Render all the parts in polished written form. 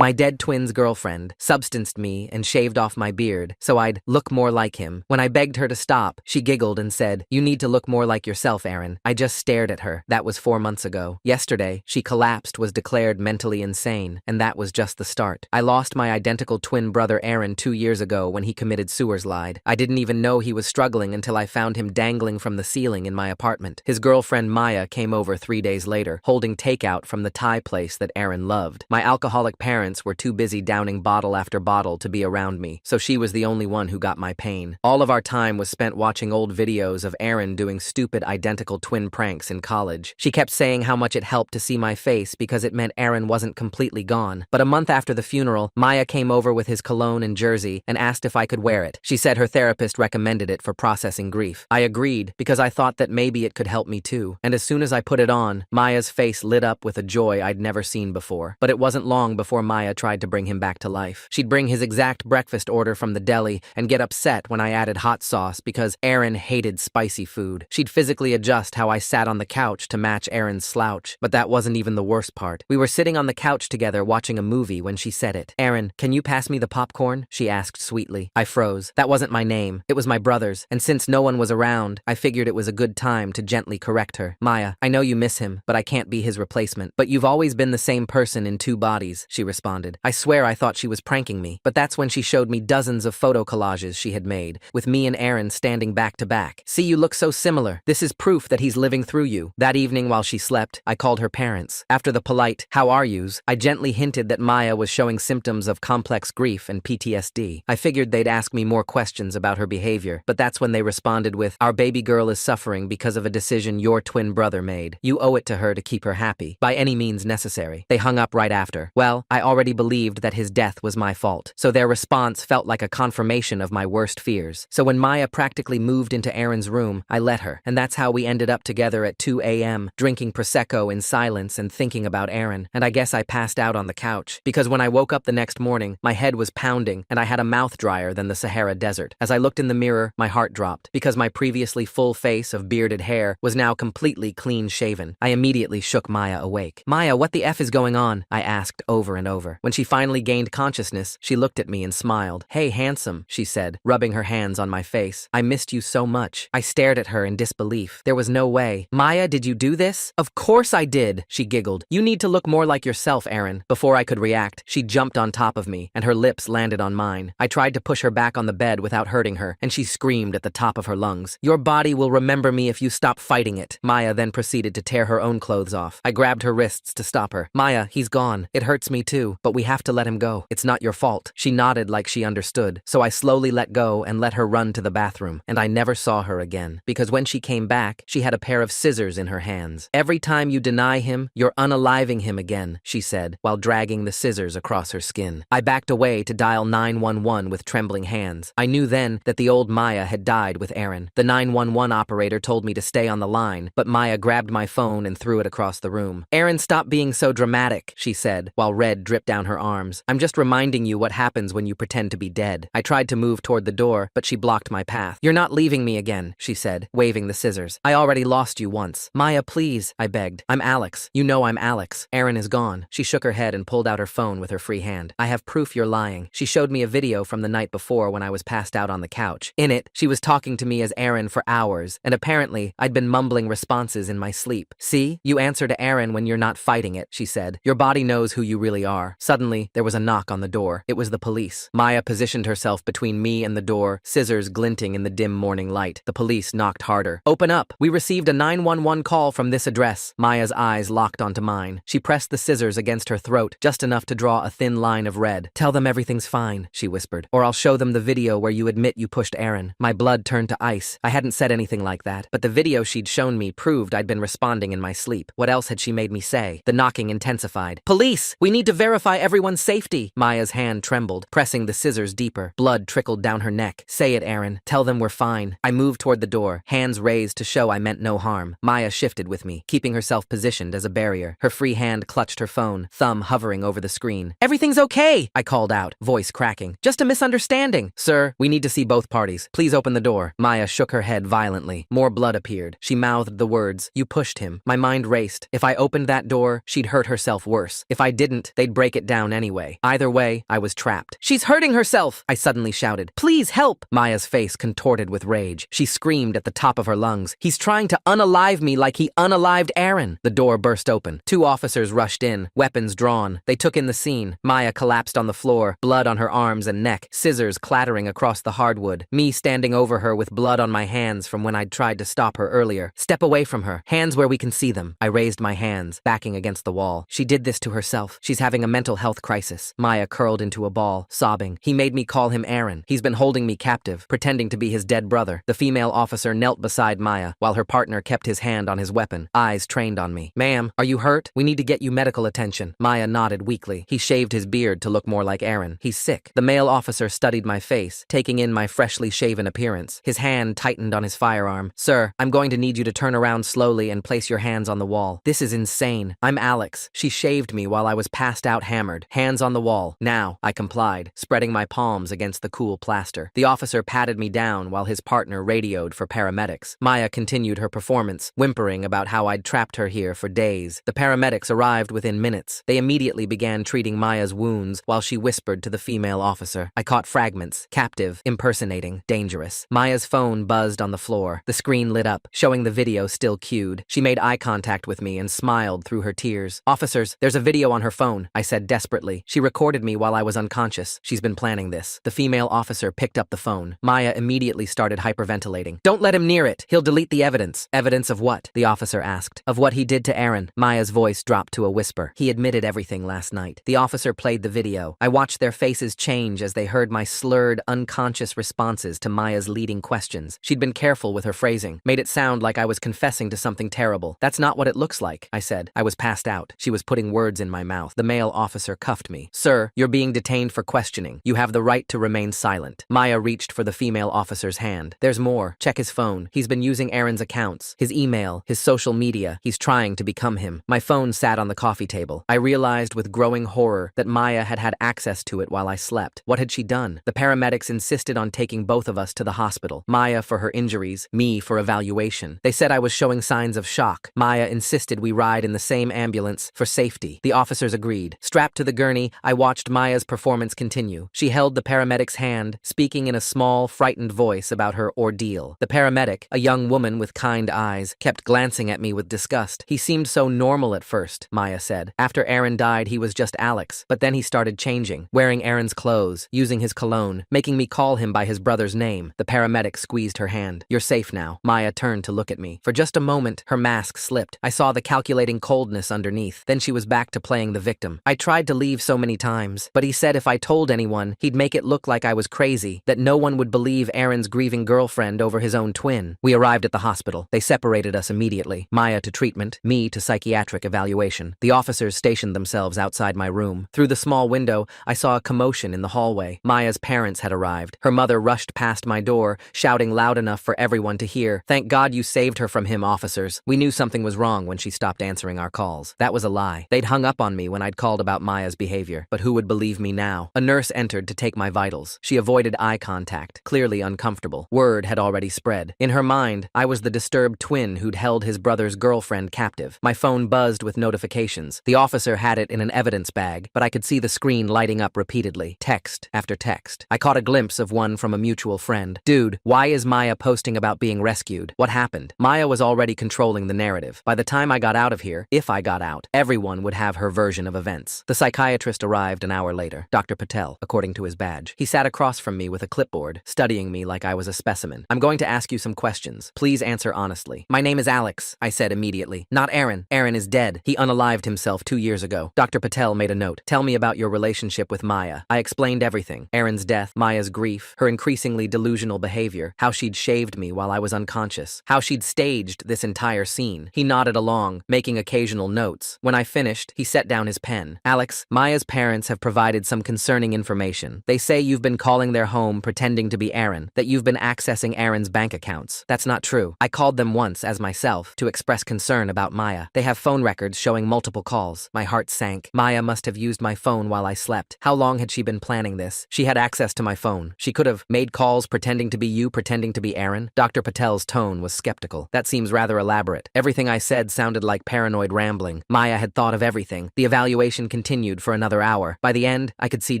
My dead twin's girlfriend substanced me and shaved off my beard so I'd look more like him. When I begged her to stop, she giggled and said, "You need to look more like yourself, Aaron." I just stared at her. That was 4 months ago. Yesterday, she collapsed, was declared mentally insane, and that was just the start. I lost my identical twin brother Aaron 2 years ago when he committed suicide. I didn't even know he was struggling until I found him dangling from the ceiling in my apartment. His girlfriend Maya came over 3 days later, holding takeout from the Thai place that Aaron loved. My alcoholic parents were too busy downing bottle after bottle to be around me, so she was the only one who got my pain. All of our time was spent watching old videos of Aaron doing stupid identical twin pranks in college. She kept saying how much it helped to see my face because it meant Aaron wasn't completely gone. But a month after the funeral, Maya came over with his cologne and jersey and asked if I could wear it. She said her therapist recommended it for processing grief. I agreed because I thought that maybe it could help me too. And as soon as I put it on, Maya's face lit up with a joy I'd never seen before. But it wasn't long before Maya tried to bring him back to life. She'd bring his exact breakfast order from the deli and get upset when I added hot sauce because Aaron hated spicy food. She'd physically adjust how I sat on the couch to match Aaron's slouch. But that wasn't even the worst part. We were sitting on the couch together watching a movie when she said it. "Aaron, can you pass me the popcorn?" she asked sweetly. I froze. That wasn't my name. It was my brother's. And since no one was around, I figured it was a good time to gently correct her. "Maya, I know you miss him, but I can't be his replacement." "But you've always been the same person in 2 bodies," she responded. I swear I thought she was pranking me. But that's when she showed me dozens of photo collages she had made, with me and Aaron standing back to back. "See, you look so similar. This is proof that he's living through you." That evening while she slept, I called her parents. After the polite, "How are yous?" I gently hinted that Maya was showing symptoms of complex grief and PTSD. I figured they'd ask me more questions about her behavior, but that's when they responded with, "Our baby girl is suffering because of a decision your twin brother made. You owe it to her to keep her happy, by any means necessary." They hung up right after. Well, I already believed that his death was my fault, so their response felt like a confirmation of my worst fears. So when Maya practically moved into Aaron's room, I let her, and that's how we ended up together at 2 a.m., drinking Prosecco in silence and thinking about Aaron. And I guess I passed out on the couch, because when I woke up the next morning, my head was pounding and I had a mouth drier than the Sahara Desert. As I looked in the mirror, my heart dropped, because my previously full face of bearded hair was now completely clean-shaven. I immediately shook Maya awake. "Maya, what the F is going on?" I asked over and over. When she finally gained consciousness, she looked at me and smiled. "Hey, handsome," she said, rubbing her hands on my face. "I missed you so much." I stared at her in disbelief. There was no way. "Maya, did you do this?" "Of course I did," she giggled. "You need to look more like yourself, Aaron." Before I could react, she jumped on top of me, and her lips landed on mine. I tried to push her back on the bed without hurting her, and she screamed at the top of her lungs. "Your body will remember me if you stop fighting it." Maya then proceeded to tear her own clothes off. I grabbed her wrists to stop her. "Maya, he's gone. It hurts me too, but we have to let him go. It's not your fault." She nodded like she understood, so I slowly let go and let her run to the bathroom, and I never saw her again, because when she came back, she had a pair of scissors in her hands. "Every time you deny him, you're unaliving him again," she said, while dragging the scissors across her skin. I backed away to dial 911 with trembling hands. I knew then that the old Maya had died with Aaron. The 911 operator told me to stay on the line, but Maya grabbed my phone and threw it across the room. "Aaron, stop being so dramatic," she said, while red dripped down her arms. "I'm just reminding you what happens when you pretend to be dead." I tried to move toward the door, but she blocked my path. "You're not leaving me again," she said, waving the scissors. "I already lost you once." "Maya, please," I begged. "I'm Alex. You know I'm Alex. Aaron is gone." She shook her head and pulled out her phone with her free hand. "I have proof you're lying." She showed me a video from the night before when I was passed out on the couch. In it, she was talking to me as Aaron for hours, and apparently, I'd been mumbling responses in my sleep. "See, you answer to Aaron when you're not fighting it," she said. "Your body knows who you really are." Suddenly, there was a knock on the door. It was the police. Maya positioned herself between me and the door, scissors glinting in the dim morning light. The police knocked harder. "Open up. We received a 911 call from this address." Maya's eyes locked onto mine. She pressed the scissors against her throat, just enough to draw a thin line of red. "Tell them everything's fine," she whispered, "or I'll show them the video where you admit you pushed Aaron." My blood turned to ice. I hadn't said anything like that, but the video she'd shown me proved I'd been responding in my sleep. What else had she made me say? The knocking intensified. "Police! We need to verify everyone's safety." Maya's hand trembled, pressing the scissors deeper. Blood trickled down her neck. "Say it, Aaron. Tell them we're fine." I moved toward the door, hands raised to show I meant no harm. Maya shifted with me, keeping herself positioned as a barrier. Her free hand clutched her phone, thumb hovering over the screen. "Everything's okay," I called out, voice cracking. "Just a misunderstanding." "Sir, we need to see both parties. Please open the door." Maya shook her head violently. More blood appeared. She mouthed the words, "You pushed him." My mind raced. If I opened that door, she'd hurt herself worse. If I didn't, they'd break break it down anyway. Either way, I was trapped. "She's hurting herself!" I suddenly shouted. "Please help!" Maya's face contorted with rage. She screamed at the top of her lungs. "He's trying to unalive me like he unalived Aaron." The door burst open. 2 officers rushed in, weapons drawn. They took in the scene. Maya collapsed on the floor, blood on her arms and neck, scissors clattering across the hardwood. Me standing over her with blood on my hands from when I'd tried to stop her earlier. "Step away from her. Hands where we can see them." I raised my hands, backing against the wall. "She did this to herself. She's having a mental health crisis." Maya curled into a ball, sobbing. "He made me call him Aaron. He's been holding me captive, pretending to be his dead brother." The female officer knelt beside Maya, while her partner kept his hand on his weapon, eyes trained on me. "Ma'am, are you hurt? We need to get you medical attention." Maya nodded weakly. "He shaved his beard to look more like Aaron. He's sick." The male officer studied my face, taking in my freshly shaven appearance. His hand tightened on his firearm. "Sir, I'm going to need you to turn around slowly and place your hands on the wall. This is insane. I'm Alex. She shaved me while I was passed out hammered. Hands on the wall. Now." I complied, spreading my palms against the cool plaster. The officer patted me down while his partner radioed for paramedics. Maya continued her performance, whimpering about how I'd trapped her here for days. The paramedics arrived within minutes. They immediately began treating Maya's wounds while she whispered to the female officer. I caught fragments: captive, impersonating, dangerous. Maya's phone buzzed on the floor. The screen lit up, showing the video still queued. She made eye contact with me and smiled through her tears. "Officers, there's a video on her phone," I said desperately. "She recorded me while I was unconscious. She's been planning this." The female officer picked up the phone. Maya immediately started hyperventilating. "Don't let him near it. He'll delete the evidence." "Evidence of what?" the officer asked. "Of what he did to Aaron." Maya's voice dropped to a whisper. "He admitted everything last night." The officer played the video. I watched their faces change as they heard my slurred, unconscious responses to Maya's leading questions. She'd been careful with her phrasing, made it sound like I was confessing to something terrible. "That's not what it looks like," I said. I was passed out. She was putting words in my mouth. The male officer cuffed me. "Sir, you're being detained for questioning. You have the right to remain silent." Maya reached for the female officer's hand. "There's more. Check his phone. He's been using Aaron's accounts, his email, his social media. He's trying to become him." My phone sat on the coffee table. I realized with growing horror that Maya had had access to it while I slept. What had she done? The paramedics insisted on taking both of us to the hospital. Maya for her injuries, me for evaluation. They said I was showing signs of shock. Maya insisted we ride in the same ambulance for safety. The officers agreed. Strapped to the gurney, I watched Maya's performance continue. She held the paramedic's hand, speaking in a small, frightened voice about her ordeal. The paramedic, a young woman with kind eyes, kept glancing at me with disgust. "He seemed so normal at first," Maya said. "After Aaron died, he was just Alex. But then he started changing, wearing Aaron's clothes, using his cologne, making me call him by his brother's name." The paramedic squeezed her hand. "You're safe now." Maya turned to look at me. For just a moment, her mask slipped. I saw the calculating coldness underneath. Then she was back to playing the victim. "I tried to leave so many times, but he said if I told anyone, he'd make it look like I was crazy, that no one would believe Aaron's grieving girlfriend over his own twin." We arrived at the hospital. They separated us immediately. Maya to treatment, me to psychiatric evaluation. The officers stationed themselves outside my room. Through the small window, I saw a commotion in the hallway. Maya's parents had arrived. Her mother rushed past my door, shouting loud enough for everyone to hear, "Thank God you saved her from him, officers." We knew something was wrong when she stopped answering our calls. That was a lie. They'd hung up on me when I'd called about Maya's behavior. But who would believe me now? A nurse entered to take my vitals. She avoided eye contact, clearly uncomfortable. Word had already spread. In her mind, I was the disturbed twin who'd held his brother's girlfriend captive. My phone buzzed with notifications. The officer had it in an evidence bag, but I could see the screen lighting up repeatedly. Text after text. I caught a glimpse of one from a mutual friend. "Dude, why is Maya posting about being rescued? What happened?" Maya was already controlling the narrative. By the time I got out of here, if I got out, everyone would have her version of events. The psychiatrist arrived an hour later. Dr. Patel, according to his badge. He sat across from me with a clipboard, studying me like I was a specimen. "I'm going to ask you some questions. Please answer honestly." "My name is Alex," I said immediately. "Not Aaron. Aaron is dead. He unalived himself 2 years ago." Dr. Patel made a note. "Tell me about your relationship with Maya." I explained everything. Aaron's death, Maya's grief, her increasingly delusional behavior, how she'd shaved me while I was unconscious, how she'd staged this entire scene. He nodded along, making occasional notes. When I finished, he set down his pen. "Alex, Maya's parents have provided some concerning information. They say you've been calling their home pretending to be Aaron, that you've been accessing Aaron's bank accounts. That's not true. I called them once as myself to express concern about Maya. They have phone records showing multiple calls." My heart sank. Maya must have used my phone while I slept. How long had she been planning this? She had access to my phone. She could have made calls pretending to be you, pretending to be Aaron. Dr. Patel's tone was skeptical. "That seems rather elaborate." Everything I said sounded like paranoid rambling. Maya had thought of everything. The evaluation continued for another hour. By the end, I could see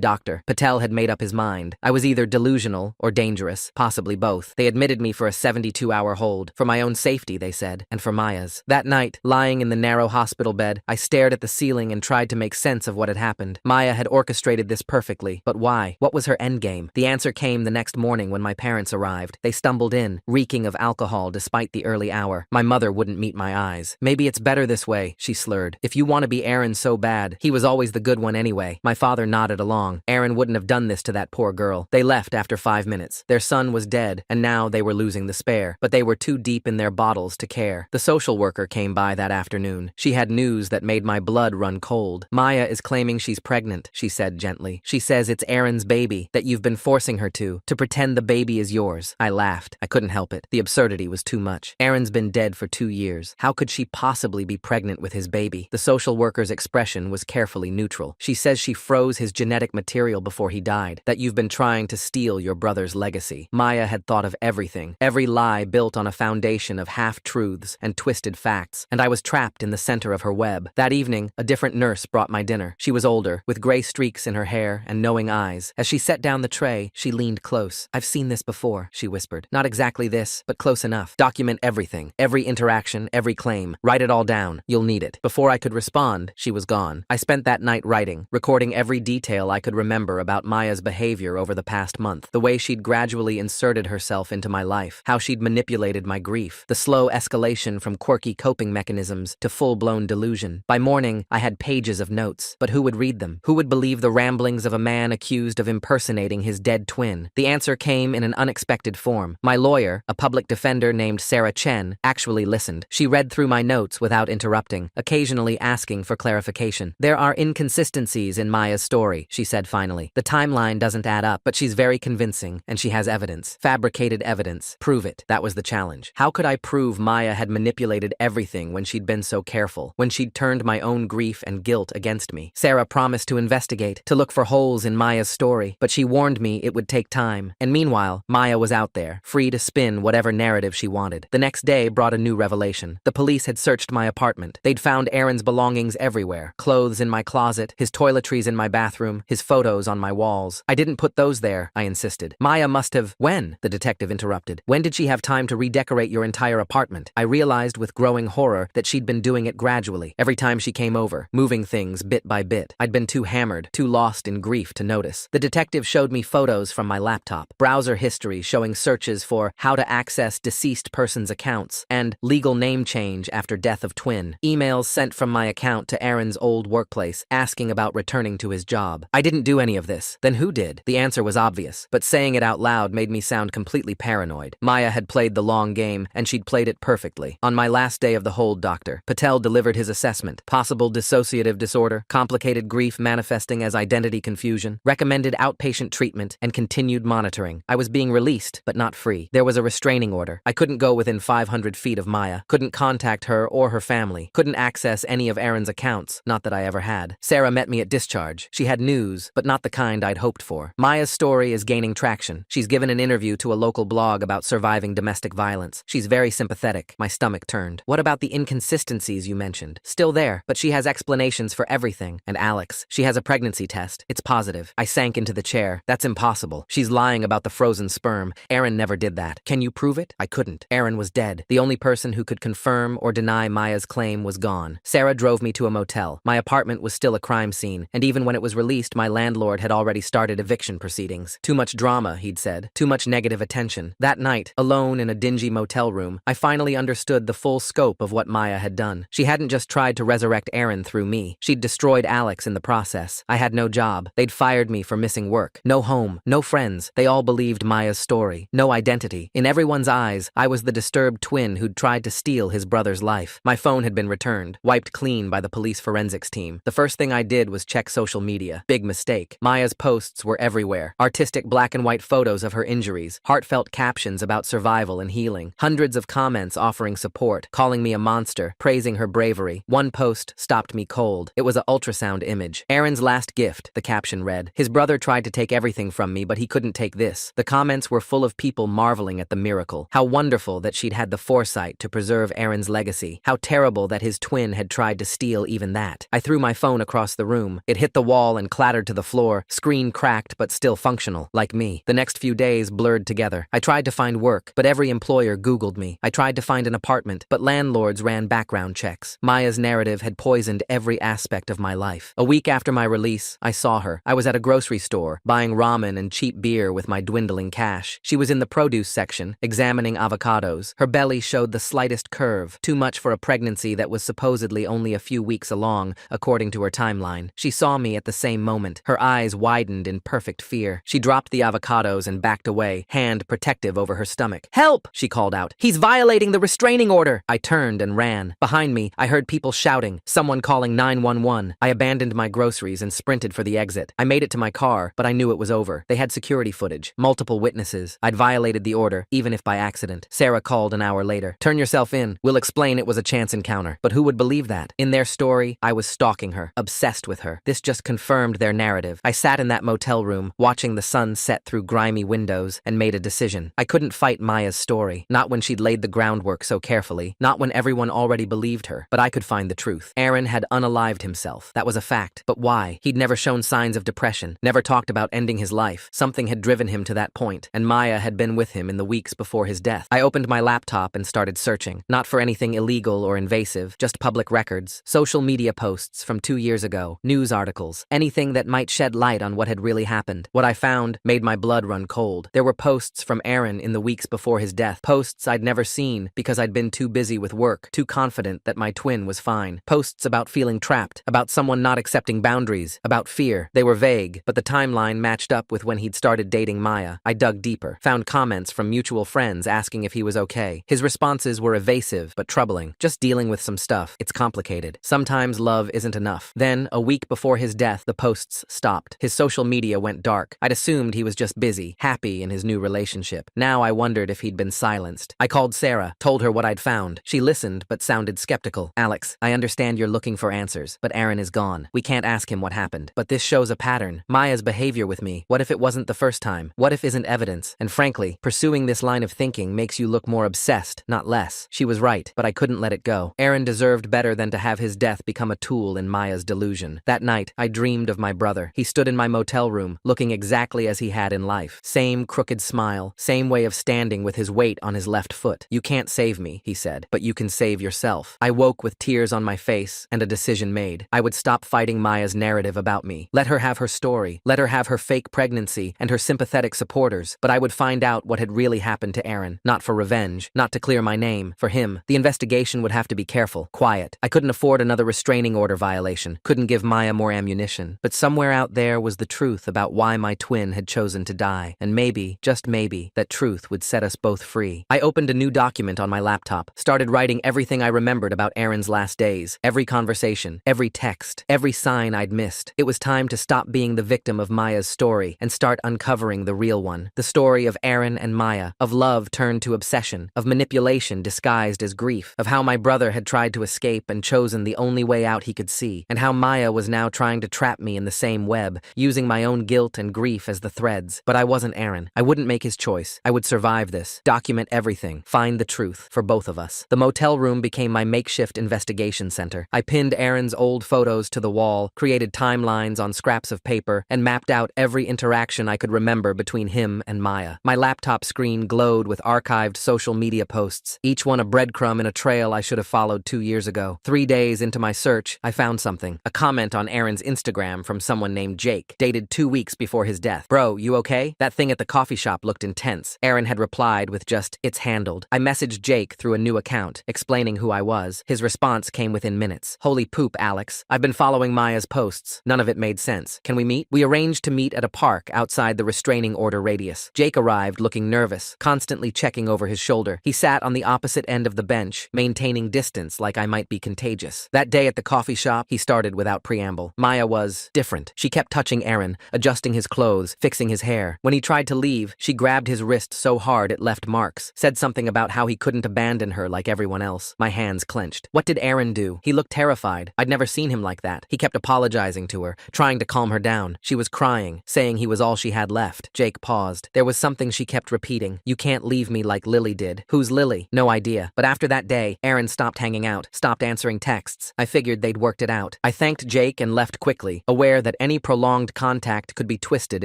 Dr. Patel had made up his mind. I was either delusional or dangerous, possibly both. They admitted me for a 72-hour hold. For my own safety, they said, and for Maya's. That night, lying in the narrow hospital bed, I stared at the ceiling and tried to make sense of what had happened. Maya had orchestrated this perfectly. But why? What was her endgame? The answer came the next morning when my parents arrived. They stumbled in, reeking of alcohol despite the early hour. My mother wouldn't meet my eyes. "Maybe it's better this way," she slurred. "If you want to be Aaron so bad, he was always the good one anyway." My father nodded along. Aaron wouldn't have done this to that poor girl. They left after 5 minutes. Their son was dead, and now they were losing the spare. But they were too deep in their bottles to care. The social worker came by that afternoon. She had news that made my blood run cold. "Maya is claiming she's pregnant," she said gently. "She says it's Aaron's baby, that you've been forcing her to pretend the baby is yours." I laughed. I couldn't help it. The absurdity was too much. Aaron's been dead for 2 years. How could she possibly be pregnant with his baby? The social worker's expression was carefully neutral. "She says she froze his genetic material before he died, that you've been trying to steal your brother's legacy." Maya had thought of everything. Every lie built on a foundation of half-truths and twisted facts, and I was trapped in the center of her web. That evening, a different nurse brought my dinner. She was older, with gray streaks in her hair and knowing eyes. As she set down the tray, she leaned close. "I've seen this before," she whispered. "Not exactly this, but close enough. Document everything, every interaction, every claim. Write it all down. You'll need it." Before I could respond, she was gone. I spent that night writing, recording every detail I could remember about Maya's behavior over the past month, the way she'd gradually inserted herself into my life, how she'd manipulated my grief, the slow escalation from quirky coping mechanisms to full-blown delusion. By morning, I had pages of notes, but who would read them? Who would believe the ramblings of a man accused of impersonating his dead twin? The answer came in an unexpected form. My lawyer, a public defender named Sarah Chen, actually listened. She read through my notes without interrupting, occasionally asking for clarification. "There are inconsistencies in Maya's story," she said finally. "The timeline doesn't add up, but she's very convincing, and she has evidence. Fabricated evidence. Prove it." That was the challenge. How could I prove Maya had manipulated everything when she'd been so careful, when she'd turned my own grief and guilt against me? Sarah promised to investigate, to look for holes in Maya's story, but she warned me it would take time. And meanwhile, Maya was out there, free to spin whatever narrative she wanted. The next day brought a new revelation. The police had searched my apartment. They'd found Aaron's belongings everywhere. Clothes in my closet, his toiletries in my bathroom, his photos on my walls. "I didn't put those there," I insisted. "Maya must have—" "When?" the detective interrupted. "When did she have time to redecorate your entire apartment?" I realized with growing horror that she'd been doing it gradually, every time she came over, moving things bit by bit. I'd been too hammered, too lost in grief to notice. The detective showed me photos from my laptop, browser history showing searches for how to access deceased person's accounts, and legal name change after death of twin. Emails sent from my account to Aaron's old workplace, asking about returning to his job. I didn't do any of this. Then who did? The answer was obvious, but saying it out loud made me sound completely paranoid. Maya had played the long game, and she'd played it perfectly. On my last day of the hold, Dr. Patel delivered his assessment. Possible dissociative disorder, complicated grief manifesting as identity confusion, recommended outpatient treatment, and continued monitoring. I was being released, but not free. There was a restraining order. I couldn't go within 500 feet of Maya, couldn't contact her or her family, couldn't access any of Aaron's accounts, not that I ever had. Sarah met me at discharge. She had news, but not the kind I'd hoped for. Maya's story is gaining traction. She's given an interview to a local blog about surviving domestic violence. She's very sympathetic. My stomach turned. What about the inconsistencies you mentioned? Still there, but she has explanations for everything. And Alex, she has a pregnancy test. It's positive. I sank into the chair. That's impossible. She's lying about the frozen sperm. Aaron never did that. Can you prove it? I couldn't. Aaron was dead. The only person who could confirm or deny Maya's claim was gone. Sarah drove me to a motel. My apartment was still a crime scene, and even when it was released, my landlord had already started eviction proceedings. Too much drama, he'd said. Too much negative attention. That night, alone in a dingy motel room, I finally understood the full scope of what Maya had done. She hadn't just tried to resurrect Aaron through me. She'd destroyed Alex in the process. I had no job. They'd fired me for missing work. No home. No friends. They all believed Maya's story. No identity. In everyone's eyes, I was the disturbed twin who'd tried to steal his brother's life. My phone had been returned, wiped clean by the police forensics team. The first thing I did was check social media. Big mistake. Maya's posts were everywhere. Artistic black and white photos of her injuries, heartfelt captions about survival and healing, hundreds of comments offering support, calling me a monster, praising her bravery. One post stopped me cold. It was an ultrasound image. "Aaron's last gift," the caption read. "His brother tried to take everything from me, but he couldn't take this." The comments were full of people marveling at the miracle. How wonderful that she'd had the foresight to preserve Aaron's legacy. How terrible that his twin had tried to steal even that. I threw my phone phone across the room. It hit the wall and clattered to the floor, screen cracked but still functional, like me. The next few days blurred together. I tried to find work, but every employer Googled me. I tried to find an apartment, but landlords ran background checks. Maya's narrative had poisoned every aspect of my life. A week after my release, I saw her. I was at a grocery store, buying ramen and cheap beer with my dwindling cash. She was in the produce section, examining avocados. Her belly showed the slightest curve, too much for a pregnancy that was supposedly only a few weeks along, according to her timeline. She saw me at the same moment. Her eyes widened in perfect fear. She dropped the avocados and backed away, hand protective over her stomach. "Help!" she called out. "He's violating the restraining order!" I turned and ran. Behind me, I heard people shouting, someone calling 911. I abandoned my groceries and sprinted for the exit. I made it to my car, but I knew it was over. They had security footage, multiple witnesses. I'd violated the order, even if by accident. Sarah called an hour later. "Turn yourself in. We'll explain it was a chance encounter." But who would believe that? In their story, I was stalking her, obsessed with her. This just confirmed their narrative. I sat in that motel room, watching the sun set through grimy windows, and made a decision. I couldn't fight Maya's story, not when she'd laid the groundwork so carefully, not when everyone already believed her, but I could find the truth. Aaron had unalived himself. That was a fact. But why? He'd never shown signs of depression, never talked about ending his life. Something had driven him to that point, and Maya had been with him in the weeks before his death. I opened my laptop and started searching, not for anything illegal or invasive, just public records, social media posts from 2 years ago, news articles, anything that might shed light on what had really happened. What I found made my blood run cold. There were posts from Aaron in the weeks before his death, posts I'd never seen because I'd been too busy with work, too confident that my twin was fine. Posts about feeling trapped, about someone not accepting boundaries, about fear. They were vague, but the timeline matched up with when he'd started dating Maya. I dug deeper, found comments from mutual friends asking if he was okay. His responses were evasive, but troubling. Just dealing with some stuff. It's complicated. Sometimes love isn't enough. Then, a week before his death, the posts stopped. His social media went dark. I'd assumed he was just busy, happy in his new relationship. Now I wondered if he'd been silenced. I called Sarah, told her what I'd found. She listened, but sounded skeptical. "Alex, I understand you're looking for answers, but Aaron is gone. We can't ask him what happened. But this shows a pattern. Maya's behavior with me. What if it wasn't the first time? What if isn't evidence? And frankly, pursuing this line of thinking makes you look more obsessed, not less." She was right, but I couldn't let it go. Aaron deserved better than to have his death become a tool in Maya's delusion. That night, I dreamed of my brother. He stood in my motel room, looking exactly as he had in life. Same crooked smile, same way of standing with his weight on his left foot. "You can't save me," he said, "but you can save yourself." I woke with tears on my face and a decision made. I would stop fighting Maya's narrative about me. Let her have her story. Let her have her fake pregnancy and her sympathetic supporters. But I would find out what had really happened to Aaron. Not for revenge, not to clear my name. For him, the investigation would have to be careful, quiet. I couldn't afford another restraining order violation. Couldn't give Maya more ammunition. But somewhere out there was the truth about why my twin had chosen to die. And maybe, just maybe, that truth would set us both free. I opened a new document on my laptop, started writing everything I remembered about Aaron's last days. Every conversation, every text, every sign I'd missed. It was time to stop being the victim of Maya's story and start uncovering the real one. The story of Aaron and Maya, of love turned to obsession, of manipulation disguised as grief, of how my brother had tried to escape and chosen the only way out he could see, and how Maya was now trying to trap me in the same web, using my own guilt and grief as the threads. But I wasn't Aaron. I wouldn't make his choice. I would survive this, document everything, find the truth for both of us. The motel room became my makeshift investigation center. I pinned Aaron's old photos to the wall, created timelines on scraps of paper, and mapped out every interaction I could remember between him and Maya. My laptop screen glowed with archived social media posts, each one a breadcrumb in a trail I should have followed 2 years ago. 3 days into my search, I found something. A comment on Aaron's Instagram from someone named Jake, dated 2 weeks before his death. "Bro, you okay? That thing at the coffee shop looked intense." Aaron had replied with just, "It's handled." I messaged Jake through a new account, explaining who I was. His response came within minutes. "Holy poop, Alex. I've been following Maya's posts. None of it made sense. Can we meet?" We arranged to meet at a park outside the restraining order radius. Jake arrived looking nervous, constantly checking over his shoulder. He sat on the opposite end of the bench, maintaining distance like I might be contagious. That day at the coffee shop, he started without preamble. Maya was different. She kept touching Aaron, adjusting his clothes, fixing his hair. When he tried to leave, she grabbed his wrist so hard it left marks, said something about how he couldn't abandon her like everyone else. My hands clenched. What did Aaron do? He looked terrified. I'd never seen him like that. He kept apologizing to her, trying to calm her down. She was crying, saying he was all she had left. Jake paused. There was something she kept repeating. "You can't leave me like Lily did." Who's Lily? No idea. But after that day, Aaron stopped hanging out, stopped answering texts. I figured they'd worked it out. it. I thanked Jake and left quickly, aware that any prolonged contact could be twisted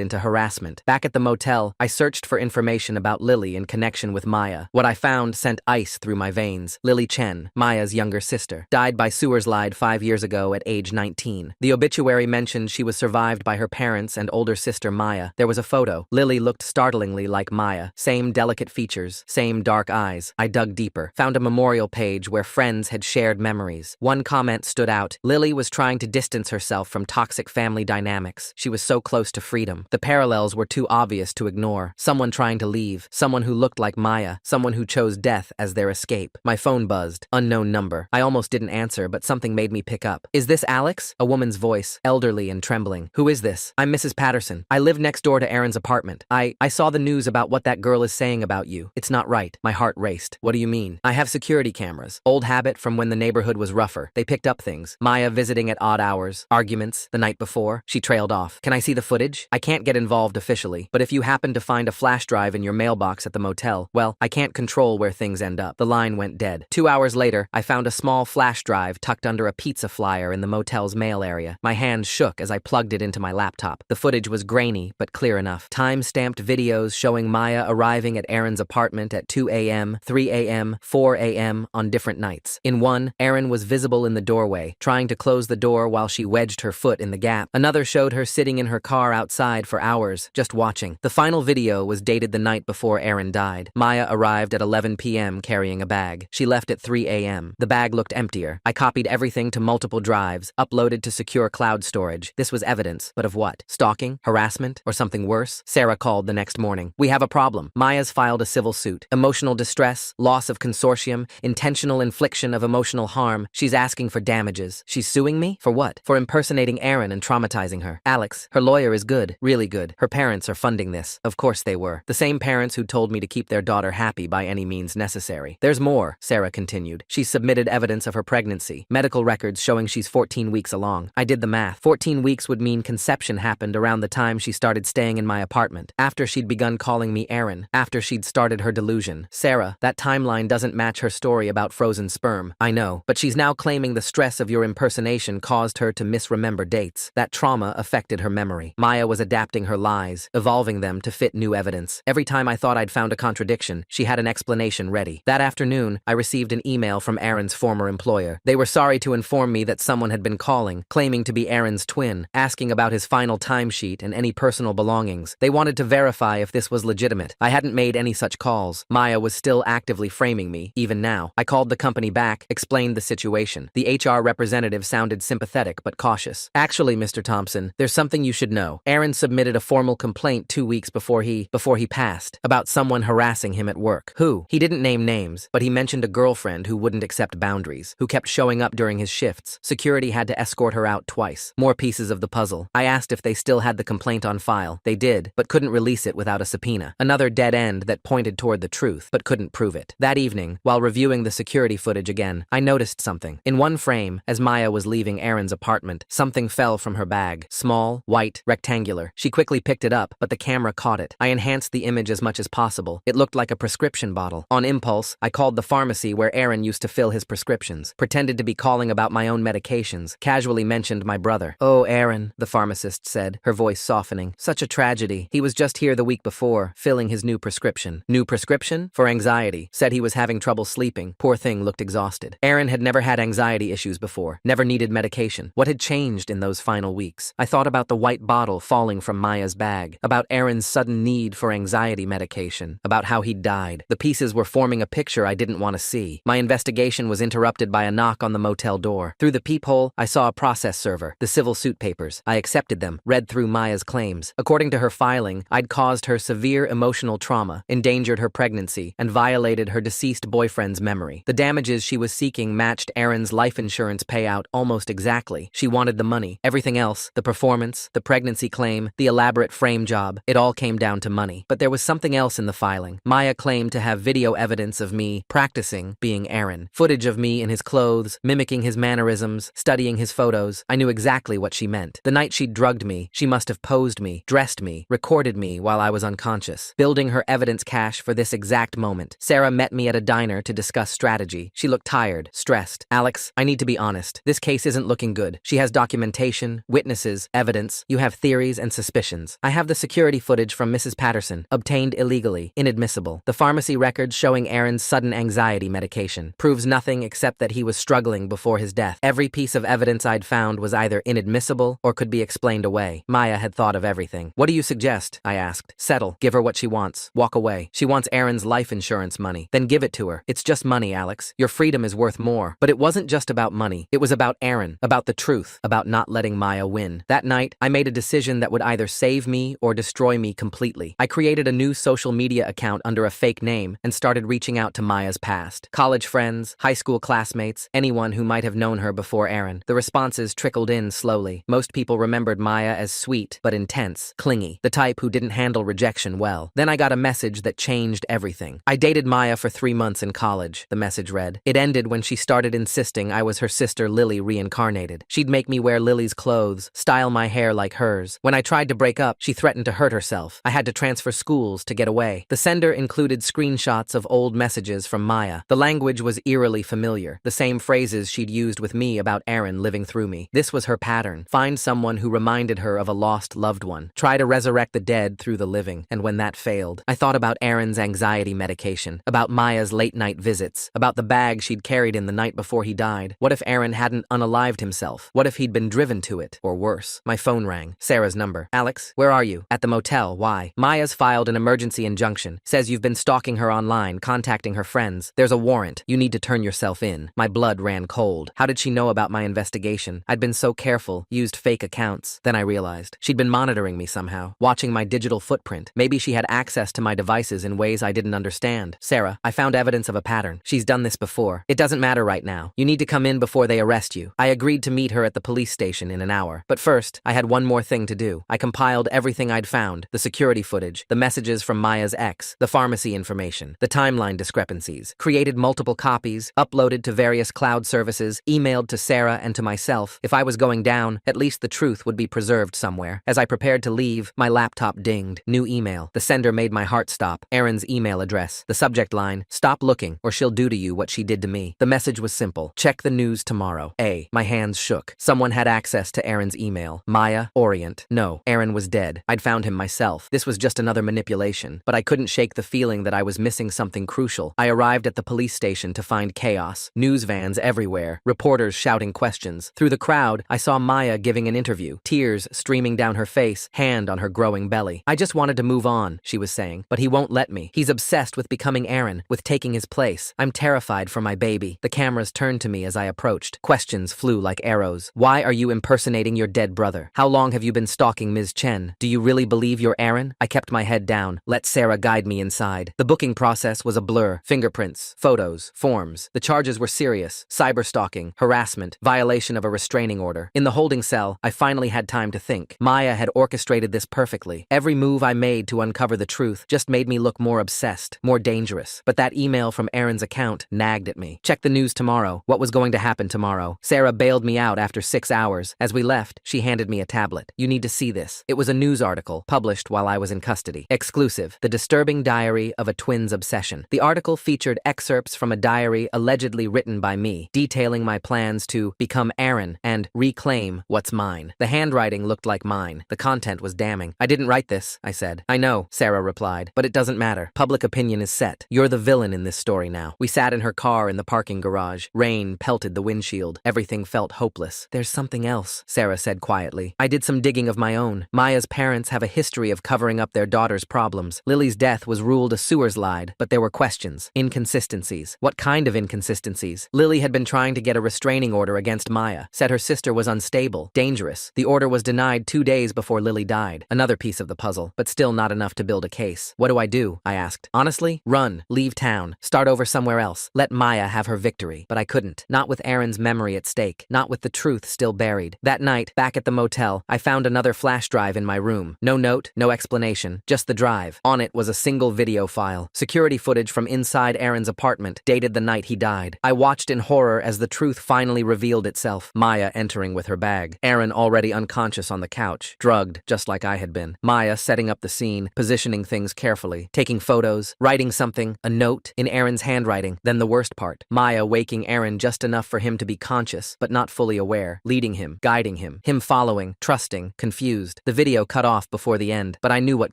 into harassment. Back at the motel, I searched for information about Lily in connection with Maya. What I found sent ice through my veins. Lily Chen, Maya's younger sister, died by sewerslide 5 years ago at age 19. The obituary mentioned she was survived by her parents and older sister Maya. There was a photo. Lily looked startlingly like Maya. Same delicate features, same dark eyes. I dug deeper, found a memorial page where friends had shared memories. One comment stood out. Lily was trying to distance herself from toxic family dynamics. She was so close to freedom. The parallels were too obvious to ignore. Someone trying to leave, someone who looked like Maya, someone who chose death as their escape. My phone buzzed. Unknown number. I almost didn't answer, but something made me pick up. Is this Alex? A woman's voice, elderly and trembling. Who is this? I'm Mrs. Patterson. I live next door to Aaron's apartment. I saw the news about what that girl is saying about you. It's not right. My heart raced. What do you mean? I have security cameras. Old habit from when the neighborhood was rougher. They picked up things. Maya visiting at odd hours. Arguments the night before. She trailed off. Can I see the footage? I can't get involved officially, but if you happen to find a flash drive in your mailbox at the motel, well, I can't control where things end up. The line went dead. 2 hours later, I found a small flash drive tucked under a pizza flyer in the motel's mail area. My hands shook as I plugged it into my laptop. The footage was grainy, but clear enough. Time-stamped videos showing Maya arriving at Aaron's apartment at 2 a.m., 3 a.m., 4 a.m. on different nights. In one, Aaron was visible in the doorway, trying to close the door while she wedged her foot in the gap. Another showed her sitting in her car outside for hours, just watching. The final video was dated the night before Aaron died. Maya arrived at 11 p.m. carrying a bag. She left at 3 a.m. The bag looked emptier. I copied everything to multiple drives, uploaded to secure cloud storage. This was evidence, but of what? Stalking? Harassment? Or something worse? Sarah called the next morning. We have a problem. Maya's filed a civil suit. Emotional distress, loss of consortium, intentional infliction of emotional harm. She's asking for damages. She's suing me? For what? For impersonating Aaron and traumatizing her. Alex, her lawyer is good, really good. Her parents are funding this. Of course they were. The same parents who told me to keep their daughter happy by any means necessary. There's more, Sarah continued. She's submitted evidence of her pregnancy, medical records showing she's 14 weeks along. I did the math. 14 weeks would mean conception happened around the time she started staying in my apartment, after she'd begun calling me Aaron, after she'd started her delusion. Sarah, that timeline doesn't match her story about frozen sperm. I know, but she's now claiming the stress of your impersonation caused her to misremember dates. That trauma affected her memory. Maya was adapting her lies, evolving them to fit new evidence. Every time I thought I'd found a contradiction, she had an explanation ready. That afternoon, I received an email from Aaron's former employer. They were sorry to inform me that someone had been calling, claiming to be Aaron's twin, asking about his final timesheet and any personal belongings. They wanted to verify if this was legitimate. I hadn't made any such calls. Maya was still actively framing me, even now. I called the company back, explained the situation. The HR representative sounded sympathetic but cautious. Actually, Mr. Thompson, there's something you should know. Aaron submitted a formal complaint 2 weeks before he passed, about someone harassing him at work. Who? He didn't name names, but he mentioned a girlfriend who wouldn't accept boundaries, who kept showing up during his shifts. Security had to escort her out twice. More pieces of the puzzle. I asked if they still had the complaint on file. They did, but couldn't release it without a subpoena. Another dead end that pointed toward the truth, but couldn't prove it. That evening, while reviewing the security footage again, I noticed something. In one frame, as Maya was leaving Aaron's apartment, something fell from her bag. Small, white, rectangular. She quickly picked it up, but the camera caught it. I enhanced the image as much as possible. It looked like a prescription bottle. On impulse, I called the pharmacy where Aaron used to fill his prescriptions, pretended to be calling about my own medications, casually mentioned my brother. Oh, Aaron, the pharmacist said, her voice softening. Such a tragedy. He was just here the week before, filling his new prescription. New prescription? For anxiety. Said he was having trouble sleeping. Poor thing looked exhausted. Aaron had never had anxiety issues before, never needed medication. What had changed in those final weeks? I thought about the white bottle falling from Maya's bag, about Aaron's sudden need for anxiety medication, about how he'd died. The pieces were forming a picture I didn't want to see. My investigation was interrupted by a knock on the motel door. Through the peephole, I saw a process server, the civil suit papers. I accepted them, read through Maya's claims. According to her filing, I'd caused her severe emotional trauma, endangered her pregnancy, and violated her deceased boyfriend's memory. The damages she was seeking matched Aaron's life insurance payout almost exactly. She wanted the money. Everything else, the performance, the pregnancy claim, the elaborate frame job, it all came down to money. But there was something else in the filing. Maya claimed to have video evidence of me practicing being Aaron. Footage of me in his clothes, mimicking his mannerisms, studying his photos. I knew exactly what she meant. The night she drugged me, she must have posed me, dressed me, recorded me while I was unconscious, building her evidence cache for this exact moment. Sarah met me at a diner to discuss strategy. She looked tired, stressed. Alex, I need to be honest. This case case isn't looking good. She has documentation, witnesses, evidence. You have theories and suspicions. I have the security footage from Mrs. Patterson, obtained illegally, inadmissible. The pharmacy records showing Aaron's sudden anxiety medication. Proves nothing except that he was struggling before his death. Every piece of evidence I'd found was either inadmissible or could be explained away. Maya had thought of everything. What do you suggest? I asked. Settle. Give her what she wants. Walk away. She wants Aaron's life insurance money. Then give it to her. It's just money, Alex. Your freedom is worth more. But it wasn't just about money. It was about Aaron, about the truth, about not letting Maya win. That night, I made a decision that would either save me or destroy me completely. I created a new social media account under a fake name and started reaching out to Maya's past. College friends, high school classmates, anyone who might have known her before Aaron. The responses trickled in slowly. Most people remembered Maya as sweet but intense, clingy, the type who didn't handle rejection well. Then I got a message that changed everything. I dated Maya for 3 months in college, the message read. It ended when she started insisting I was her sister Lily reincarnated. She'd make me wear Lily's clothes, style my hair like hers. When I tried to break up, she threatened to hurt herself. I had to transfer schools to get away. The sender included screenshots of old messages from Maya. The language was eerily familiar, the same phrases she'd used with me about Aaron living through me. This was her pattern. Find someone who reminded her of a lost loved one. Try to resurrect the dead through the living. And when that failed, I thought about Aaron's anxiety medication, about Maya's late-night visits, about the bag she'd carried in the night before he died. What if Aaron hadn't unalived himself? What if he'd been driven to it? Or worse. My phone rang. Sarah's number. Alex, where are you? At the motel. Why? Maya's filed an emergency injunction. Says you've been stalking her online, contacting her friends. There's a warrant. You need to turn yourself in. My blood ran cold. How did she know about my investigation? I'd been so careful, used fake accounts. Then I realized she'd been monitoring me somehow, watching my digital footprint. Maybe she had access to my devices in ways I didn't understand. Sarah, I found evidence of a pattern. She's done this before. It doesn't matter right now. You need to come in before they arrest you. I agreed to meet her at the police station in an hour. But first, I had one more thing to do. I compiled everything I'd found, the security footage, the messages from Maya's ex, the pharmacy information, the timeline discrepancies, created multiple copies, uploaded to various cloud services, emailed to Sarah and to myself. If I was going down, at least the truth would be preserved somewhere. As I prepared to leave, my laptop dinged. New email. The sender made my heart stop. Aaron's email address. The subject line, stop looking or she'll do to you what she did to me. The message was simple. Check the news tomorrow. My hands shook. Someone had access to Aaron's email. Maya, Orient. No, Aaron was dead. I'd found him myself. This was just another manipulation, but I couldn't shake the feeling that I was missing something crucial. I arrived at the police station to find chaos. News vans everywhere. Reporters shouting questions. Through the crowd, I saw Maya giving an interview. Tears streaming down her face, hand on her growing belly. I just wanted to move on, she was saying, but he won't let me. He's obsessed with becoming Aaron, with taking his place. I'm terrified for my baby. The cameras turned to me as I approached. Questions flew like arrows. Why are you impersonating your dead brother? How long have you been stalking Ms. Chen? Do you really believe you're Aaron? I kept my head down. Let Sarah guide me inside. The booking process was a blur. Fingerprints, photos, forms. The charges were serious. Cyberstalking, harassment, violation of a restraining order. In the holding cell, I finally had time to think. Maya had orchestrated this perfectly. Every move I made to uncover the truth just made me look more obsessed, more dangerous. But that email from Aaron's account nagged at me. Check the news tomorrow. What was going to happen tomorrow? Sarah bailed me out after 6 hours. As we left, she handed me a tablet. You need to see this. It was a news article, published while I was in custody. Exclusive. The disturbing diary of a twin's obsession. The article featured excerpts from a diary allegedly written by me, detailing my plans to become Aaron and reclaim what's mine. The handwriting looked like mine. The content was damning. I didn't write this, I said. I know, Sarah replied, but it doesn't matter. Public opinion is set. You're the villain in this story now. We sat in her car in the parking garage. Rain pelted the windshield. Everything felt hopeless. There's something else, Sarah said quietly. I did some digging of my own. Maya's parents have a history of covering up their daughter's problems. Lily's death was ruled a sewer slide, but there were questions, inconsistencies. What kind of inconsistencies? Lily had been trying to get a restraining order against Maya, said her sister was unstable, dangerous. The order was denied 2 days before Lily died. Another piece of the puzzle, but still not enough to build a case. What do I do? I asked. Honestly, run, leave town, start over somewhere else. Let Maya have her victory. But I couldn't. Not with Aaron's memory at stake. Not with the truth still buried. That night, back at the motel, I found another flash drive in my room. No note, no explanation, just the drive. On it was a single video file. Security footage from inside Aaron's apartment, dated the night he died. I watched in horror as the truth finally revealed itself. Maya entering with her bag. Aaron already unconscious on the couch, drugged, just like I had been. Maya setting up the scene, positioning things carefully, taking photos, writing something, a note, in Aaron's handwriting. Then the worst part. Maya waking Aaron just enough for him to be conscious, conscious, but not fully aware, leading him, guiding him following, trusting, confused. The video cut off before the end, but I knew what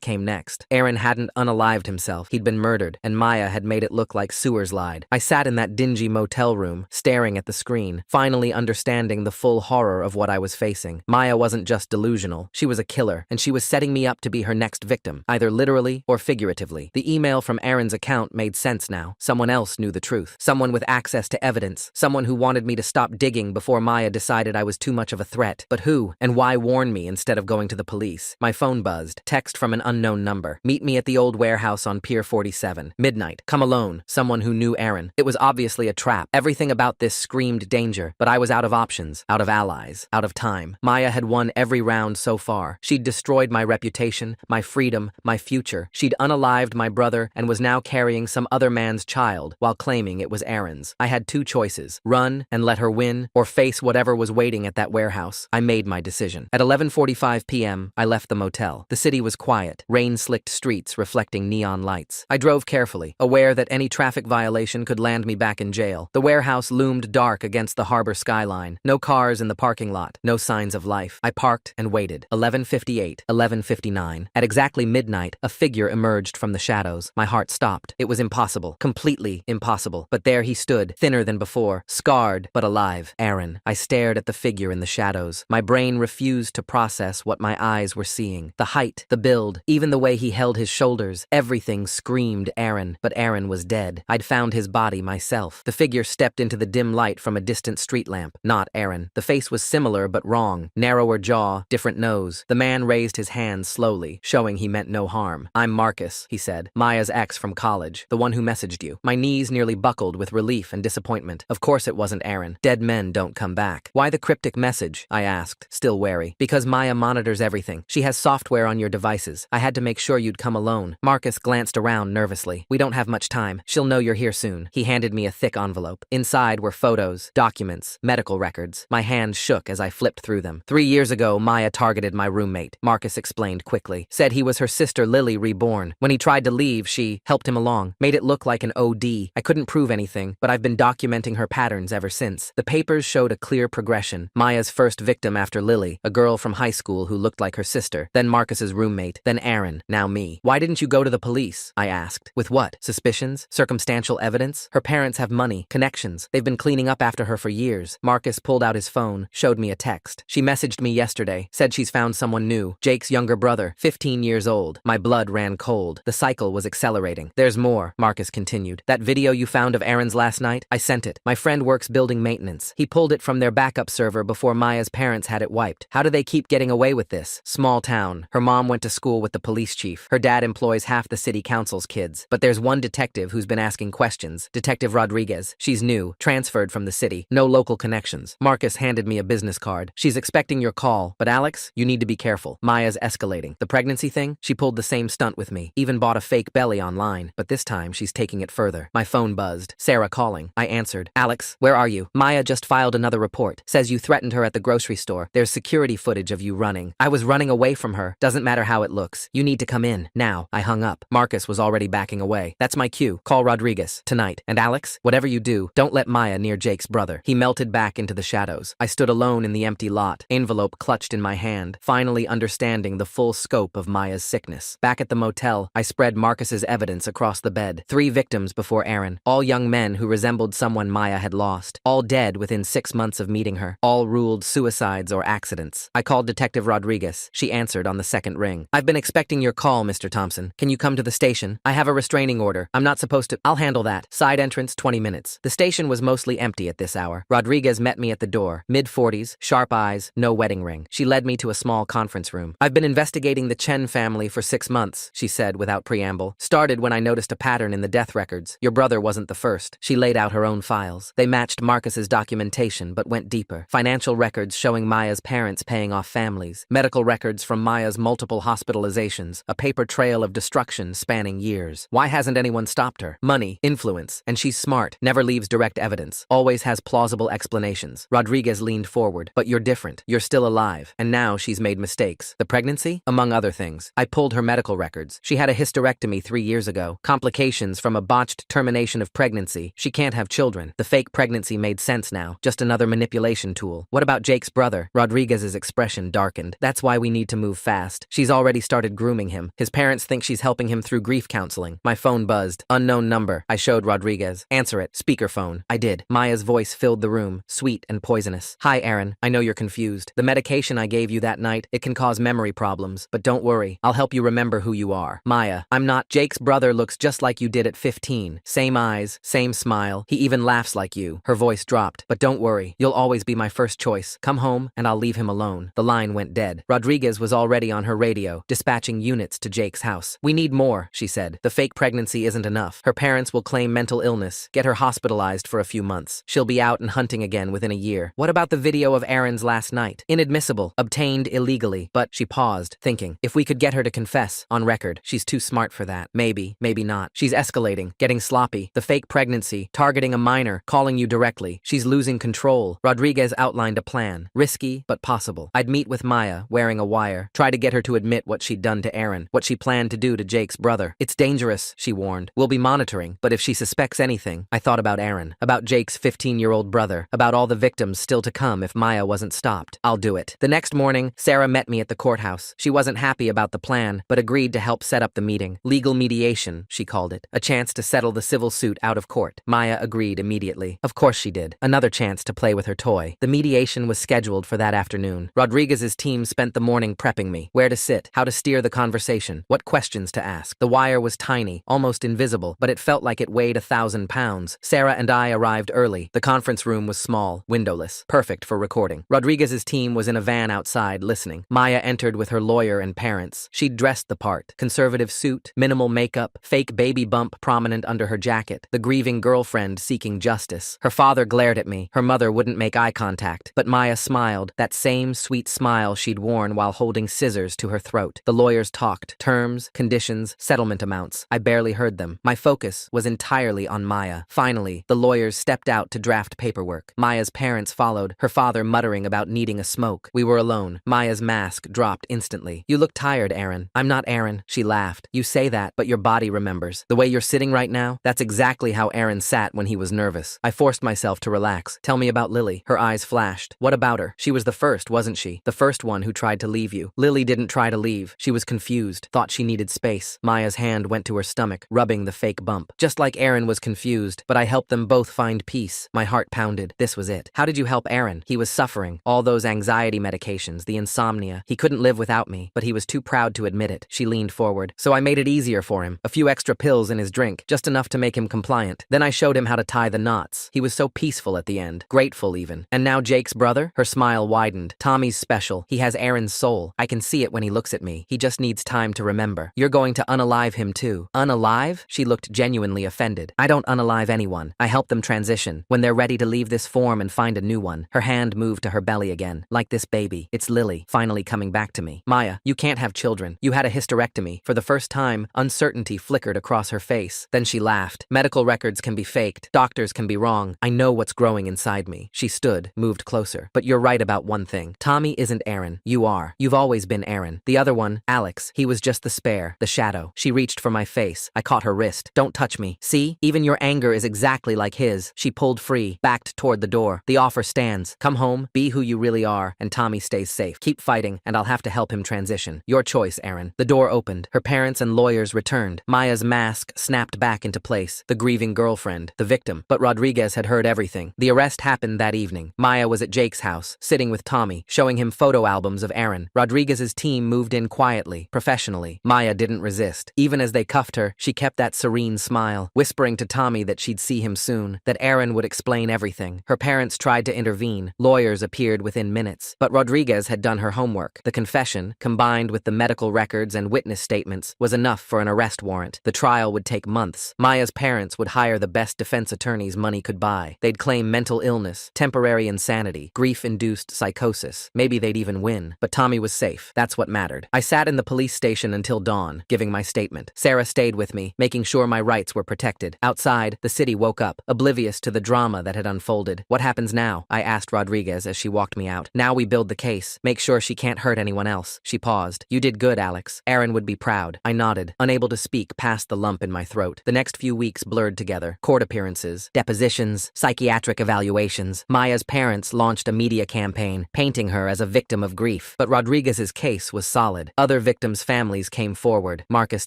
came next. Aaron hadn't unalived himself. He'd been murdered, and Maya had made it look like Sewers lied. I sat in that dingy motel room, staring at the screen, finally understanding the full horror of what I was facing. Maya wasn't just delusional. She was a killer, and she was setting me up to be her next victim, either literally or figuratively. The email from Aaron's account made sense now. Someone else knew the truth. Someone with access to evidence. Someone who wanted me to stop digging before Maya decided I was too much of a threat. But who and why warn me instead of going to the police? My phone buzzed. Text from an unknown number. Meet me at the old warehouse on Pier 47. Midnight. Come alone. Someone who knew Aaron. It was obviously a trap. Everything about this screamed danger, but I was out of options, out of allies, out of time. Maya had won every round so far. She'd destroyed my reputation, my freedom, my future. She'd unalived my brother and was now carrying some other man's child while claiming it was Aaron's. I had two choices: run and let her win, or face whatever was waiting at that warehouse. I made my decision. At 11:45 p.m., I left the motel. The city was quiet, rain-slicked streets reflecting neon lights. I drove carefully, aware that any traffic violation could land me back in jail. The warehouse loomed dark against the harbor skyline. No cars in the parking lot, no signs of life. I parked and waited. 11:58, 11:59. At exactly midnight, a figure emerged from the shadows. My heart stopped. It was impossible. Completely impossible. But there he stood, thinner than before, scarred but alive. Aaron. I stared at the figure in the shadows. My brain refused to process what my eyes were seeing. The height, the build, even the way he held his shoulders, everything screamed Aaron. But Aaron was dead. I'd found his body myself. The figure stepped into the dim light from a distant street lamp. Not Aaron. The face was similar but wrong. Narrower jaw, different nose. The man raised his hands slowly, showing he meant no harm. I'm Marcus, he said. Maya's ex from college. The one who messaged you. My knees nearly buckled with relief and disappointment. Of course it wasn't Aaron. Dead men don't come back. Why the cryptic message? I asked, still wary. Because Maya monitors everything. She has software on your devices. I had to make sure you'd come alone. Marcus glanced around nervously. We don't have much time. She'll know you're here soon. He handed me a thick envelope. Inside were photos, documents, medical records. My hands shook as I flipped through them. 3 years ago, Maya targeted my roommate. Marcus explained quickly. Said he was her sister Lily reborn. When he tried to leave, she helped him along. Made it look like an OD. I couldn't prove anything, but I've been documenting her patterns ever since. The papers showed a clear progression. Maya's first victim after Lily, a girl from high school who looked like her sister. Then Marcus's roommate. Then Aaron. Now me. Why didn't you go to the police? I asked. With what? Suspicions? Circumstantial evidence? Her parents have money, connections. They've been cleaning up after her for years. Marcus pulled out his phone, showed me a text. She messaged me yesterday, said she's found someone new. Jake's younger brother, 15 years old. My blood ran cold. The cycle was accelerating. There's more, Marcus continued. That video you found of Aaron's last night? I sent it. My friend works building maintenance. He pulled it from their backup server before Maya's parents had it wiped. How do they keep getting away with this? Small town. Her mom went to school with the police chief. Her dad employs half the city council's kids. But there's one detective who's been asking questions. Detective Rodriguez. She's new, transferred from the city. No local connections. Marcus handed me a business card. She's expecting your call, but Alex, you need to be careful. Maya's escalating. The pregnancy thing? She pulled the same stunt with me. Even bought a fake belly online. But this time, she's taking it further. My phone buzzed. Sarah calling. I answered. Alex, where are you? Maya just filed another report. Says you threatened her at the grocery store. There's security footage of you running. I was running away from her. Doesn't matter how it looks. You need to come in. Now. I hung up. Marcus was already backing away. That's my cue. Call Rodriguez. Tonight. And Alex, whatever you do, don't let Maya near Jake's brother. He melted back into the shadows. I stood alone in the empty lot, envelope clutched in my hand, finally understanding the full scope of Maya's sickness. Back at the motel, I spread Marcus's evidence across the bed. 3 victims before Aaron. All young men who resembled someone Maya had lost. All dead within 6 months of meeting her. All ruled suicides or accidents. I called Detective Rodriguez. She answered on the second ring. I've been expecting your call, Mr. Thompson. Can you come to the station? I have a restraining order. I'm not supposed to. I'll handle that. Side entrance, 20 minutes. The station was mostly empty at this hour. Rodriguez met me at the door. Mid-40s, sharp eyes, no wedding ring. She led me to a small conference room. I've been investigating the Chen family for 6 months, she said without preamble. Started when I noticed a pattern in the death records. Your brother wasn't the first. She laid out her own files. They matched Marcus's documentation, but went deeper. Financial records showing Maya's parents paying off families. Medical records from Maya's multiple hospitalizations. A paper trail of destruction spanning years. Why hasn't anyone stopped her? Money, influence, and she's smart. Never leaves direct evidence. Always has plausible explanations. Rodriguez leaned forward. But you're different. You're still alive. And now she's made mistakes. The pregnancy? Among other things. I pulled her medical records. She had a hysterectomy 3 years ago. Complications from a botched termination of pregnancy. She can't have children. The fake pregnancy made sense now. just another manipulation tool. What about Jake's brother? Rodriguez's expression darkened. That's why we need to move fast. She's already started grooming him. His parents think she's helping him through grief counseling. My phone buzzed. Unknown number. I showed Rodriguez. Answer it. Speakerphone. I did. Maya's voice filled the room, sweet and poisonous. Hi, Aaron. I know you're confused. The medication I gave you that night, it can cause memory problems. But don't worry. I'll help you remember who you are. Maya, I'm not. Jake's brother looks just like you did at 15. Same eyes, same smile. He even laughs like you. Her voice dropped. But don't worry. You'll always be my first choice. Come home, and I'll leave him alone. The line went dead. Rodriguez was already on her radio, dispatching units to Jake's house. We need more, she said. The fake pregnancy isn't enough. Her parents will claim mental illness, get her hospitalized for a few months. She'll be out and hunting again within a year. What about the video of Aaron's last night? Inadmissible, obtained illegally. But she paused, thinking, if we could get her to confess, on record, she's too smart for that. Maybe, maybe not. She's escalating, getting sloppy. The fake pregnancy, targeting a minor, calling you directly. She's losing control. Rodriguez outlined a plan. Risky, but possible. I'd meet with Maya, wearing a wire, try to get her to admit what she'd done to Aaron, what she planned to do to Jake's brother. It's dangerous, she warned. We'll be monitoring, but if she suspects anything, I thought about Aaron, about Jake's 15-year-old brother, about all the victims still to come if Maya wasn't stopped. I'll do it. The next morning, Sarah met me at the courthouse. She wasn't happy about the plan, but agreed to help set up the meeting. Legal mediation, she called it. A chance to settle the civil suit out of court. Maya agreed immediately. Of course she did. Another chance to play with her toy. The mediation was scheduled for that afternoon. Rodriguez's team spent the morning prepping me. Where to sit, how to steer the conversation, what questions to ask. The wire was tiny, almost invisible, but it felt like it weighed 1,000 pounds. Sarah and I arrived early. The conference room was small, windowless, perfect for recording. Rodriguez's team was in a van outside, listening. Maya entered with her lawyer and parents. She'd dressed the part. Conservative suit, minimal makeup, fake baby bump prominent under her jacket. The grieving girlfriend seeking justice. Her father glared at me. Her mother wouldn't make eye contact. But Maya smiled, that same sweet smile she'd worn while holding scissors to her throat. The lawyers talked. Terms, conditions, settlement amounts. I barely heard them. My focus was entirely on Maya. Finally, the lawyers stepped out to draft paperwork. Maya's parents followed, her father muttering about needing a smoke. We were alone. Maya's mask dropped instantly. You look tired, Aaron. I'm not Aaron, she laughed. You say that, but your body remembers. The way you're sitting right now, that's exactly how Aaron sat when he was nervous. I forced myself to relax. Tell me about Lily. Her eyes flashed. What about her? She was the first, wasn't she? The first one who tried to leave you. Lily didn't try to leave. She was confused, thought she needed space. Maya's hand went to her stomach, rubbing the fake bump. Just like Aaron was confused, but I helped them both find peace. My heart pounded. This was it. How did you help Aaron? He was suffering. All those anxiety medications, the insomnia. He couldn't live without me, but he was too proud to admit it. She leaned forward. So I made it easier for him. A few extra pills in his drink, just enough to make him compliant. Then I showed him how to tie the knots. He was so peaceful at the end. Grateful even. And now Jake's brother? Her smile widened. Tommy's special. He has Aaron's soul. I can see it when he looks at me. He just needs time to remember. You're going to unalive him too. Unalive? She looked genuinely offended. I don't unalive anyone. I help them transition. When they're ready to leave this form and find a new one. Her hand moved to her belly again. Like this baby. It's Lily, finally coming back to me. Maya, you can't have children. You had a hysterectomy. For the first time, uncertainty flickered across her face. Then she laughed. Medical records can be faked. Doctors can be wrong. I know what's growing inside me. She stood, moved closer. But you're right about one thing. Tommy isn't Aaron. You are. You've always been Aaron. The other one, Alex, he was just the spare, the shadow. She reached for my face. I caught her wrist. Don't touch me. See? Even your anger is exactly like his. She pulled free, backed toward the door. The offer stands. Come home, be who you really are, and Tommy stays safe. Keep fighting, and I'll have to help him transition. Your choice, Aaron. The door opened. Her parents and lawyers returned. Maya's mask snapped back into place. The grieving girlfriend, the victim. But Rodriguez had heard everything. The arrest happened that evening. Maya was at Jake's house, sitting with Tommy, showing him photo albums of Aaron. Rodriguez's team moved in quietly, professionally. Maya didn't resist. Even as they cuffed her, she kept that serene smile, whispering to Tommy that she'd see him soon, that Aaron would explain everything. Her parents tried to intervene. Lawyers appeared within minutes. But Rodriguez had done her homework. The confession, combined with the medical records and witness statements, was enough for an arrest warrant. The trial would take months. Maya's parents would hire the best defense attorneys money could buy. They'd claim mental illness, temporary insanity, grief-induced psychosis. Maybe they'd even win. But Tommy was safe. That's what mattered. I sat in the police station until dawn, giving my statement. Sarah stayed with me, making sure my rights were protected. Outside, the city woke up, oblivious to the drama that had unfolded. What happens now? I asked Rodriguez as she walked me out. Now we build the case. Make sure she can't hurt anyone else. She paused. You did good, Alex. Aaron would be proud. I nodded, unable to speak past the lump in my throat. The next few weeks blurred together. Court appearances, depositions, psychiatric evaluations. evaluations. Maya's parents launched a media campaign, painting her as a victim of grief. But Rodriguez's case was solid. Other victims' families came forward. Marcus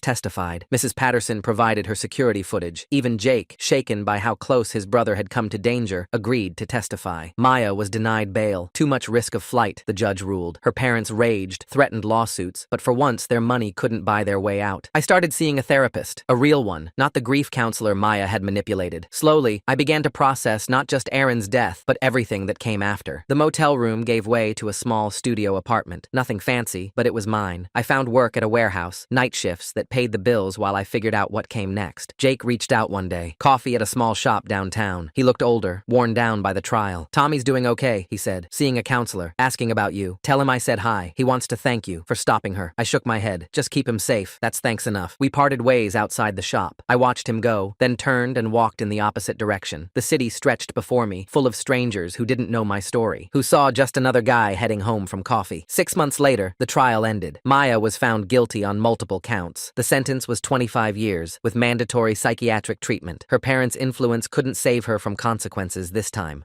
testified. Mrs. Patterson provided her security footage. Even Jake, shaken by how close his brother had come to danger, agreed to testify. Maya was denied bail. Too much risk of flight, the judge ruled. Her parents raged, threatened lawsuits, but for once their money couldn't buy their way out. I started seeing a therapist, a real one, not the grief counselor Maya had manipulated. Slowly, I began to process not just Aaron's death, but everything that came after. The motel room gave way to a small studio apartment. Nothing fancy, but it was mine. I found work at a warehouse, night shifts that paid the bills while I figured out what came next. Jake reached out one day. Coffee at a small shop downtown. He looked older, worn down by the trial. "Tommy's doing okay," he said, "seeing a counselor, asking about you. Tell him I said hi. He wants to thank you for stopping her." I shook my head. "Just keep him safe. That's thanks enough." We parted ways outside the shop. I watched him go, then turned and walked in the opposite direction. The city stretched before me, full of strangers who didn't know my story, who saw just another guy heading home from coffee. 6 months later, the trial ended. Maya was found guilty on multiple counts. The sentence was 25 years, with mandatory psychiatric treatment. Her parents' influence couldn't save her from consequences this time.